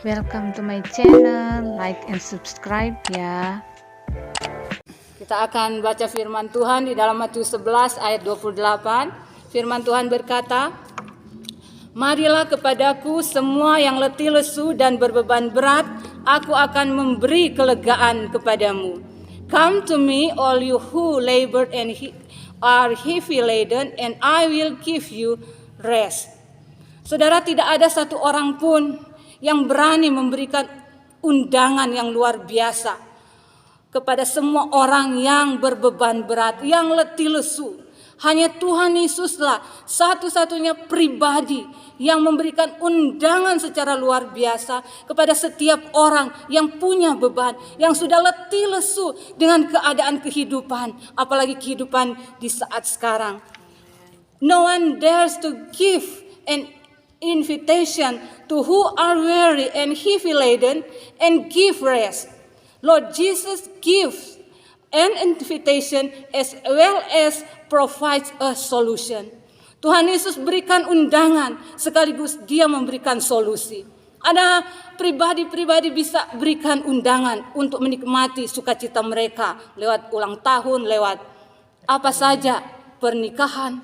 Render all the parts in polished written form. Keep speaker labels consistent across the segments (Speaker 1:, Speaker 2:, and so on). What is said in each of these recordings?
Speaker 1: Welcome to my channel, like and subscribe ya.
Speaker 2: Kita akan baca firman Tuhan di dalam Matius 11 ayat 28. Firman Tuhan berkata, "Marilah kepadaku semua yang letih lesu dan berbeban berat, aku akan memberi kelegaan kepadamu. Come to me all you who labor and are heavy laden, and I will give you rest." Saudara, tidak ada satu orang pun yang berani memberikan undangan yang luar biasa kepada semua orang yang berbeban berat, yang letih lesu. Hanya Tuhan Yesuslah satu-satunya pribadi yang memberikan undangan secara luar biasa kepada setiap orang yang punya beban, yang sudah letih lesu dengan keadaan kehidupan, apalagi kehidupan di saat sekarang. No one dares to give an invitation to who are weary and heavy laden and give rest. Lord Jesus gives an invitation as well as provides a solution. Tuhan Yesus berikan undangan sekaligus dia memberikan solusi. Ada pribadi-pribadi bisa berikan undangan untuk menikmati sukacita mereka lewat ulang tahun, lewat apa saja, pernikahan.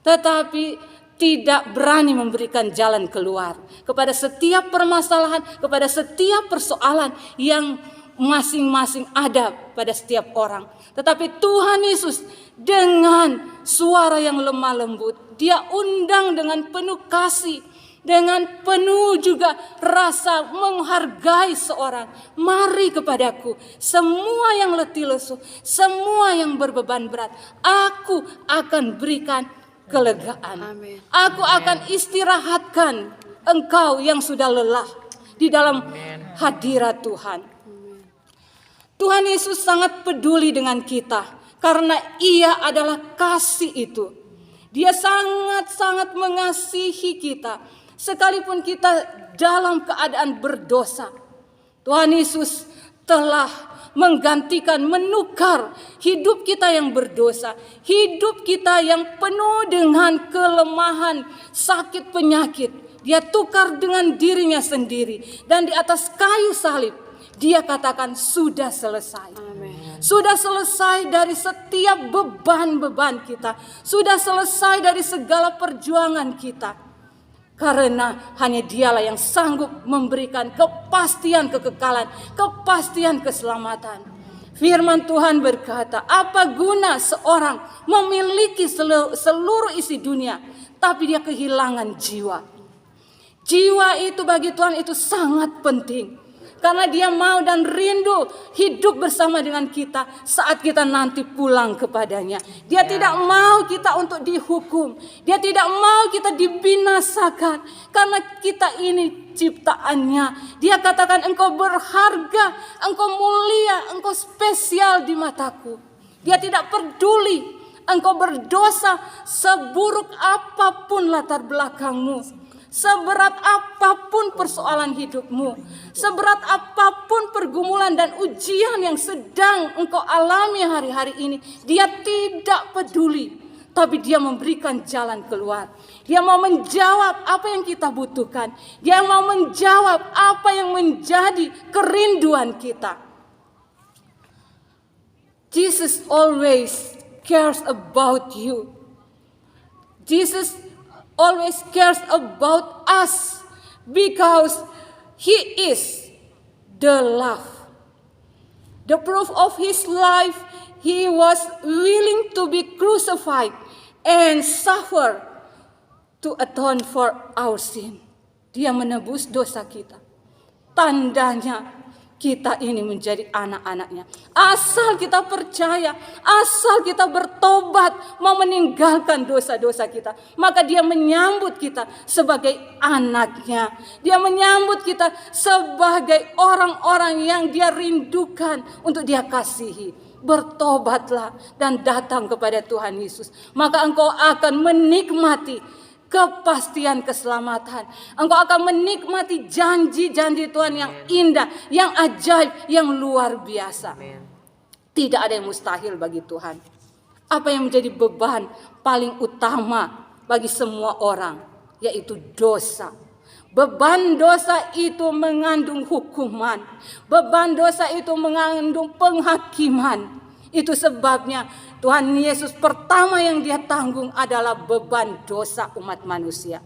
Speaker 2: Tetapi tidak berani memberikan jalan keluar kepada setiap permasalahan, kepada setiap persoalan yang masing-masing ada pada setiap orang. Tetapi Tuhan Yesus dengan suara yang lemah lembut, dia undang dengan penuh kasih, dengan penuh juga rasa menghargai seorang. Mari kepadaku semua yang letih lesu, semua yang berbeban berat, aku akan berikan kelegaan. Amen. Aku akan istirahatkan engkau yang sudah lelah di dalam hadirat Tuhan. Amen. Tuhan Yesus sangat peduli dengan kita karena Ia adalah kasih itu. Dia sangat-sangat mengasihi kita sekalipun kita dalam keadaan berdosa. Tuhan Yesus telah menggantikan, menukar hidup kita yang berdosa, hidup kita yang penuh dengan kelemahan, sakit, penyakit. Dia tukar dengan dirinya sendiri, dan di atas kayu salib dia katakan sudah selesai. Amen. Sudah selesai dari setiap beban-beban kita, sudah selesai dari segala perjuangan kita. Karena hanya dialah yang sanggup memberikan kepastian kekekalan, kepastian keselamatan. Firman Tuhan berkata, apa guna seorang memiliki seluruh isi dunia, tapi dia kehilangan jiwa. Jiwa itu bagi Tuhan itu sangat penting. Karena dia mau dan rindu hidup bersama dengan kita saat kita nanti pulang kepadanya. Dia tidak mau kita untuk dihukum. Dia tidak mau kita dibinasakan. Karena kita ini ciptaannya. Dia katakan engkau berharga, engkau mulia, engkau spesial di mataku. Dia tidak peduli engkau berdosa seburuk apapun latar belakangmu. Seberat apapun persoalan hidupmu, seberat apapun pergumulan dan ujian yang sedang engkau alami hari-hari ini, dia tidak peduli, tapi dia memberikan jalan keluar. Dia mau menjawab apa yang kita butuhkan. Dia mau menjawab apa yang menjadi kerinduan kita. Jesus always cares about you. Jesus always cares about us because He is the love. The proof of His life, He was willing to be crucified and suffer to atone for our sin. Dia menebus dosa kita. Tandanya kita ini menjadi anak-anaknya. Asal kita percaya, asal kita bertobat, mau meninggalkan dosa-dosa kita, maka dia menyambut kita sebagai anaknya. Dia menyambut kita sebagai orang-orang yang dia rindukan untuk dia kasihi. Bertobatlah dan datang kepada Tuhan Yesus. Maka engkau akan menikmati kepastian keselamatan. Engkau akan menikmati janji-janji Tuhan yang indah, yang ajaib, yang luar biasa. Tidak ada yang mustahil bagi Tuhan. Apa yang menjadi beban paling utama bagi semua orang, yaitu dosa. Beban dosa itu mengandung hukuman. Beban dosa itu mengandung penghakiman. Itu sebabnya Tuhan Yesus pertama yang dia tanggung adalah beban dosa umat manusia.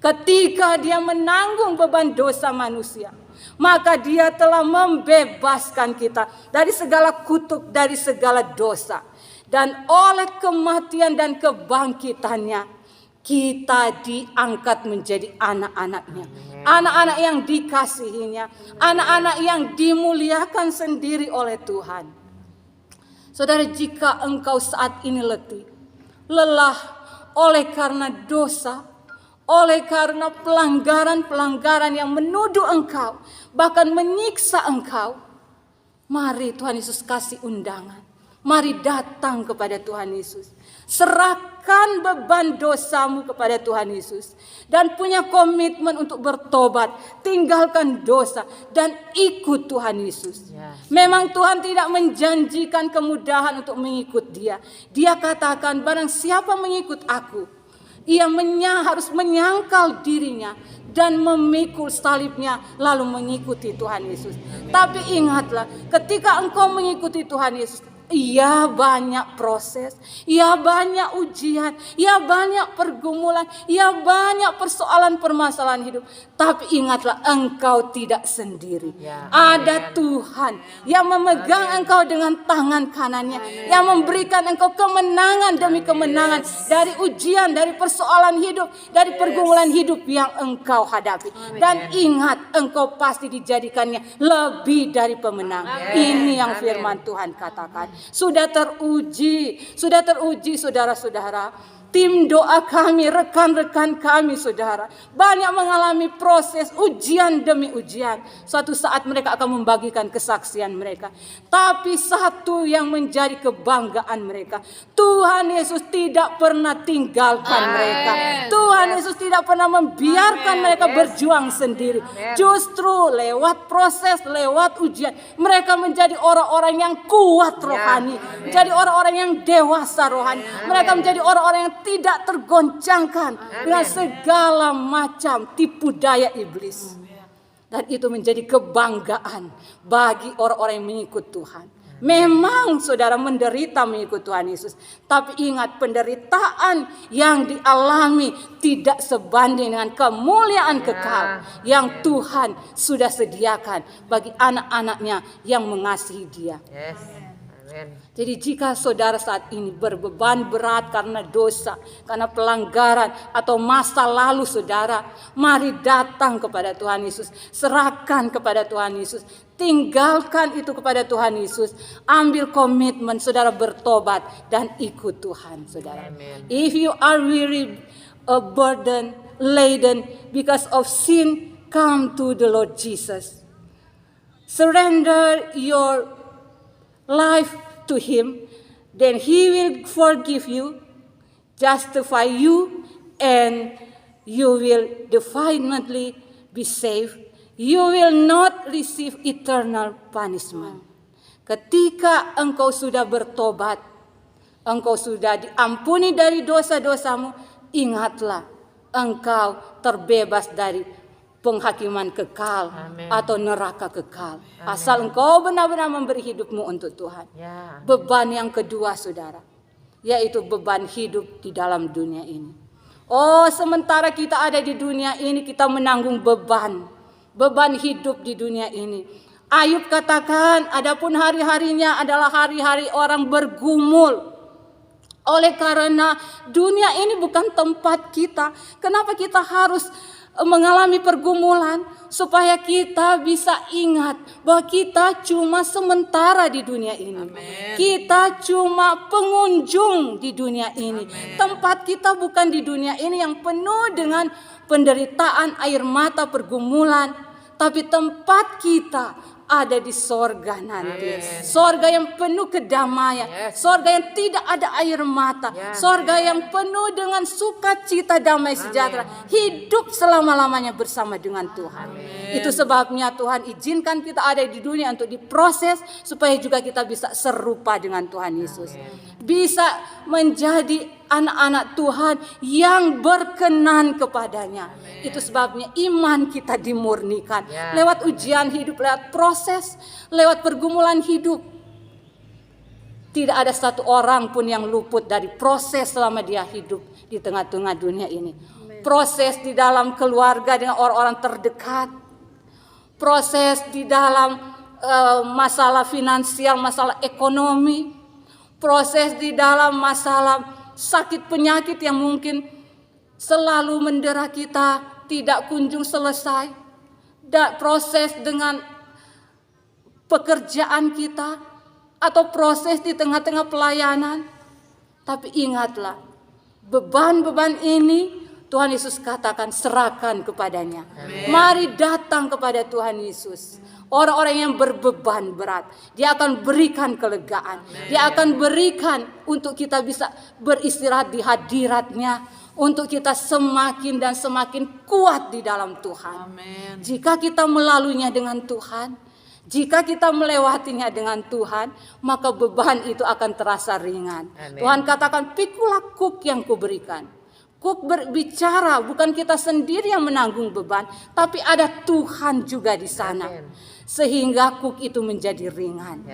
Speaker 2: Ketika dia menanggung beban dosa manusia, maka dia telah membebaskan kita dari segala kutuk, dari segala dosa. Dan oleh kematian dan kebangkitannya, kita diangkat menjadi anak-anaknya. Anak-anak yang dikasihinya. Anak-anak yang dimuliakan sendiri oleh Tuhan. Saudara, jika engkau saat ini letih, lelah oleh karena dosa, oleh karena pelanggaran-pelanggaran yang menuduh engkau, bahkan menyiksa engkau, mari Tuhan Yesus kasih undangan. Mari datang kepada Tuhan Yesus. Serahkan beban dosamu kepada Tuhan Yesus. Dan punya komitmen untuk bertobat. Tinggalkan dosa dan ikut Tuhan Yesus. Memang Tuhan tidak menjanjikan kemudahan untuk mengikut Dia. Dia katakan, barang siapa mengikut aku, ia harus menyangkal dirinya dan memikul salibnya lalu mengikuti Tuhan Yesus. Tapi ingatlah, ketika engkau mengikuti Tuhan Yesus, ia banyak proses, ia banyak ujian, ia banyak pergumulan, ia banyak persoalan permasalahan hidup. Tapi ingatlah, engkau tidak sendiri. Ada Tuhan yang memegang engkau dengan tangan kanannya, yang memberikan engkau kemenangan demi kemenangan dari ujian, dari persoalan hidup, dari pergumulan hidup yang engkau hadapi. Dan ingat, engkau pasti dijadikannya lebih dari pemenang. Ini yang firman Tuhan katakan. Sudah teruji saudara-saudara. Tim doa kami, rekan-rekan kami saudara, banyak mengalami proses ujian demi ujian. Suatu saat mereka akan membagikan kesaksian mereka. Tapi satu yang menjadi kebanggaan mereka, Tuhan Yesus tidak pernah tinggalkan mereka. Tuhan Yesus tidak pernah membiarkan mereka berjuang sendiri. Justru lewat proses, lewat ujian, mereka menjadi orang-orang yang kuat rohani, menjadi orang-orang yang dewasa rohani. Mereka menjadi orang-orang yang tidak tergoncangkan dengan segala macam tipu daya iblis. Dan itu menjadi kebanggaan bagi orang-orang yang mengikut Tuhan. Memang saudara menderita mengikut Tuhan Yesus, tapi ingat, penderitaan yang dialami tidak sebanding dengan kemuliaan kekal yang Tuhan sudah sediakan bagi anak-anaknya yang mengasihi Dia. Jadi jika saudara saat ini berbeban berat karena dosa, karena pelanggaran atau masa lalu saudara, mari datang kepada Tuhan Yesus. Serahkan kepada Tuhan Yesus. Tinggalkan itu kepada Tuhan Yesus. Ambil komitmen saudara bertobat dan ikut Tuhan saudara. If you are weary, a burden, laden because of sin, come to the Lord Jesus. Surrender your life to Him, then He will forgive you, justify you, and you will definitely be saved. You will not receive eternal punishment. Ketika engkau sudah bertobat, engkau sudah diampuni dari dosa-dosamu, ingatlah, engkau terbebas dari penghakiman kekal atau neraka kekal. Asal engkau benar-benar memberi hidupmu untuk Tuhan. Beban yang kedua saudara, yaitu beban hidup di dalam dunia ini. Oh, sementara kita ada di dunia ini, kita menanggung beban hidup di dunia ini. Ayub katakan, adapun hari-harinya adalah hari-hari orang bergumul. Oleh karena dunia ini bukan tempat kita, kenapa kita harus mengalami pergumulan? Supaya kita bisa ingat bahwa kita cuma sementara di dunia ini. Kita cuma pengunjung di dunia ini. Tempat kita bukan di dunia ini yang penuh dengan penderitaan, air mata, pergumulan. Tapi tempat kita ada di sorga nanti. Sorga yang penuh kedamaian. Sorga yang tidak ada air mata. Sorga yang penuh dengan sukacita, damai sejahtera. Hidup selama-lamanya bersama dengan Tuhan. Itu sebabnya Tuhan izinkan kita ada di dunia untuk diproses, supaya juga kita bisa serupa dengan Tuhan Yesus. Bisa menjadi anak-anak Tuhan yang berkenan kepadanya. Itu sebabnya iman kita dimurnikan lewat ujian hidup, lewat proses, lewat pergumulan hidup. Tidak ada satu orang pun yang luput dari proses selama dia hidup di tengah-tengah dunia ini. Proses di dalam keluarga dengan orang-orang terdekat. Proses di dalam masalah finansial, masalah ekonomi. Proses di dalam masalah sakit penyakit yang mungkin selalu mendera kita, tidak kunjung selesai. Dan proses dengan pekerjaan kita, atau proses di tengah-tengah pelayanan. Tapi ingatlah, beban-beban ini Tuhan Yesus katakan serahkan kepadanya. Mari datang kepada Tuhan Yesus. Orang-orang yang berbeban berat, Dia akan berikan kelegaan. Dia akan berikan untuk kita bisa beristirahat di hadirat-Nya, untuk kita semakin dan semakin kuat di dalam Tuhan. Jika kita melaluinya dengan Tuhan, jika kita melewatinya dengan Tuhan, maka beban itu akan terasa ringan. Tuhan katakan, pikulah kuk yang kuberikan. Kuk berbicara, bukan kita sendiri yang menanggung beban, tapi ada Tuhan juga di sana. Sehingga kuk itu menjadi ringan.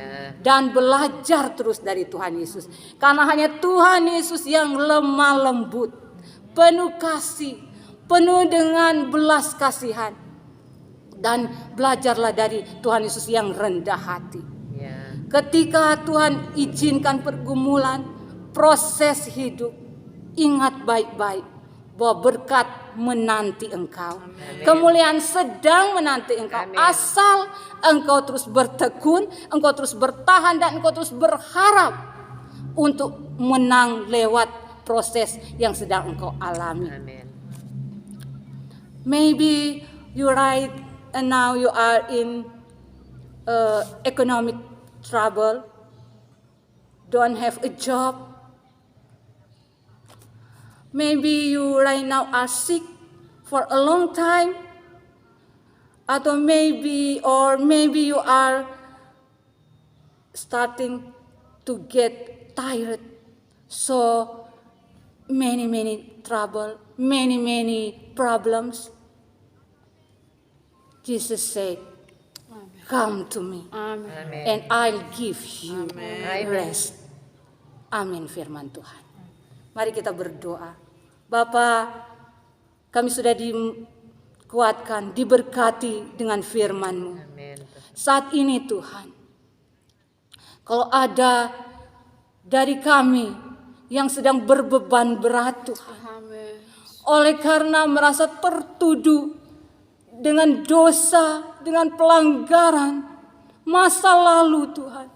Speaker 2: Dan belajar terus dari Tuhan Yesus. Karena hanya Tuhan Yesus yang lemah lembut, penuh kasih, penuh dengan belas kasihan. Dan belajarlah dari Tuhan Yesus yang rendah hati. Ketika Tuhan izinkan pergumulan, proses hidup, ingat baik-baik bahwa berkat menanti engkau. Kemuliaan sedang menanti engkau. Asal engkau terus bertekun, engkau terus bertahan, dan engkau terus berharap untuk menang lewat proses yang sedang engkau alami. Maybe you right and now you are in economic trouble, don't have a job. Maybe you right now are sick for a long time, atau maybe you are starting to get tired. So many trouble, many problems. Jesus said, "Come to me, and I'll give you rest." Amin firman Tuhan. Mari kita berdoa. Bapa, kami sudah dikuatkan, diberkati dengan firman-Mu. Saat ini Tuhan, kalau ada dari kami yang sedang berbeban berat Tuhan, oleh karena merasa tertuduh dengan dosa, dengan pelanggaran masa lalu Tuhan.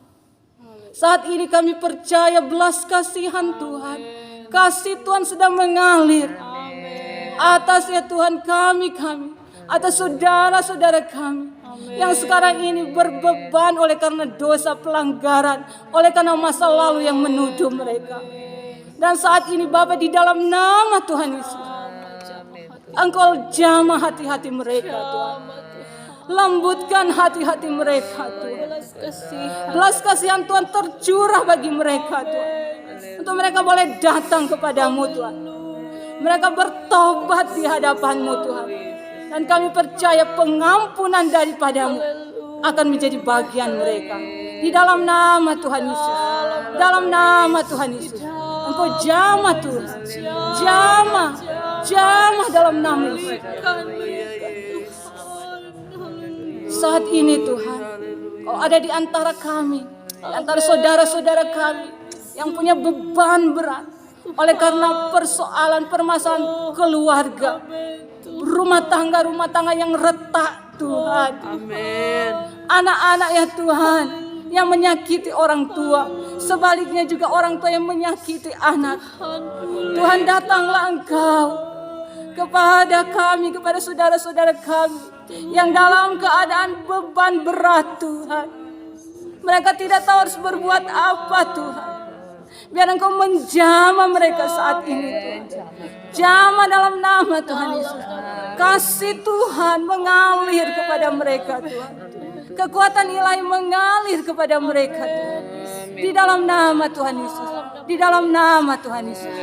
Speaker 2: Saat ini kami percaya belas kasihan Tuhan. Kasih Tuhan sedang mengalir atas ya Tuhan kami, atas saudara-saudara kami yang sekarang ini berbeban oleh karena dosa pelanggaran, oleh karena masa lalu yang menuduh mereka. Dan saat ini Bapa, di dalam nama Tuhan Yesus, Engkau jamah hati-hati mereka Tuhan. Lembutkan hati-hati mereka Tuhan. Belas kasihan Tuhan tercurah bagi mereka Tuhan. Untuk mereka boleh datang kepadamu Tuhan. Mereka bertobat di hadapan-Mu Tuhan. Dan kami percaya pengampunan daripadamu akan menjadi bagian mereka. Di dalam nama Tuhan Yesus. Dalam nama Tuhan Yesus. Engkau jamah Tuhan. Jamah dalam nama Yesus. Saat ini Tuhan, Kau ada di antara kami, di antara saudara-saudara kami yang punya beban berat oleh karena permasalahan keluarga, rumah tangga yang retak Tuhan. Anak-anak ya Tuhan yang menyakiti orang tua, sebaliknya juga orang tua yang menyakiti anak. Tuhan, datanglah Engkau kepada kami, kepada saudara-saudara kami yang dalam keadaan beban berat Tuhan. Mereka tidak tahu harus berbuat apa Tuhan. Biar Engkau menjamah mereka saat ini Tuhan. Jamah dalam nama Tuhan Yesus. Kasih Tuhan mengalir kepada mereka Tuhan. Kekuatan ilahi mengalir kepada mereka Tuhan. Di dalam nama Tuhan Yesus. Di dalam nama Tuhan Yesus.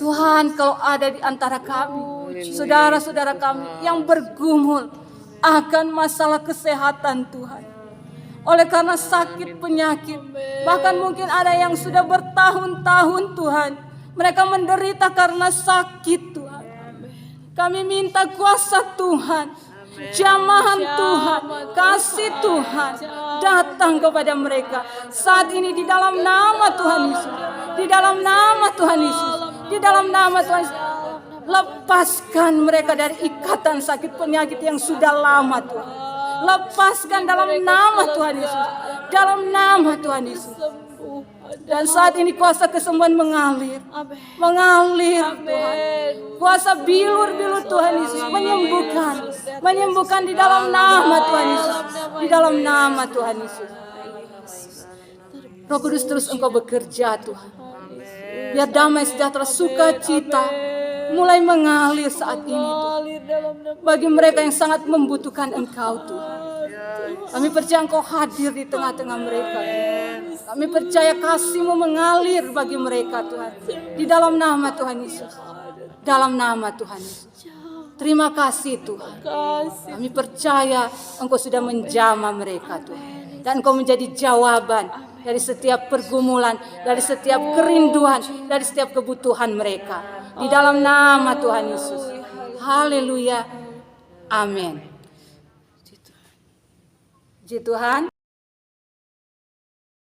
Speaker 2: Tuhan, kalau ada di antara kami, saudara-saudara kami yang bergumul akan masalah kesehatan Tuhan, oleh karena sakit penyakit, bahkan mungkin ada yang sudah bertahun-tahun Tuhan, mereka menderita karena sakit Tuhan. Kami minta kuasa Tuhan, jamahan Tuhan, kasih Tuhan datang kepada mereka saat ini di dalam nama Tuhan Yesus, di dalam nama Tuhan Yesus, di dalam nama Tuhan Yesus. Lepaskan mereka dari ikatan sakit penyakit yang sudah lama Tuhan. Lepaskan dalam nama Tuhan Yesus, dalam nama Tuhan Yesus. Dan saat ini kuasa kesembuhan mengalir, Tuhan. Kuasa bilur-bilur Tuhan Yesus menyembuhkan di dalam nama Tuhan Yesus, di dalam nama Tuhan Yesus. Roh Kudus terus Engkau bekerja Tuhan. Biar damai sejahtera sukacita mulai mengalir saat ini Tuhan. Bagi mereka yang sangat membutuhkan Engkau Tuhan. Kami percaya Engkau hadir di tengah-tengah mereka. Kami percaya kasih-Mu mengalir bagi mereka Tuhan. Di dalam nama Tuhan Yesus. Dalam nama Tuhan Yesus. Terima kasih Tuhan. Kami percaya Engkau sudah menjamah mereka Tuhan. Dan Engkau menjadi jawaban dari setiap pergumulan, dari setiap kerinduan, dari setiap kebutuhan mereka. Di dalam nama Tuhan Yesus. Haleluya. Amin. Puji Tuhan.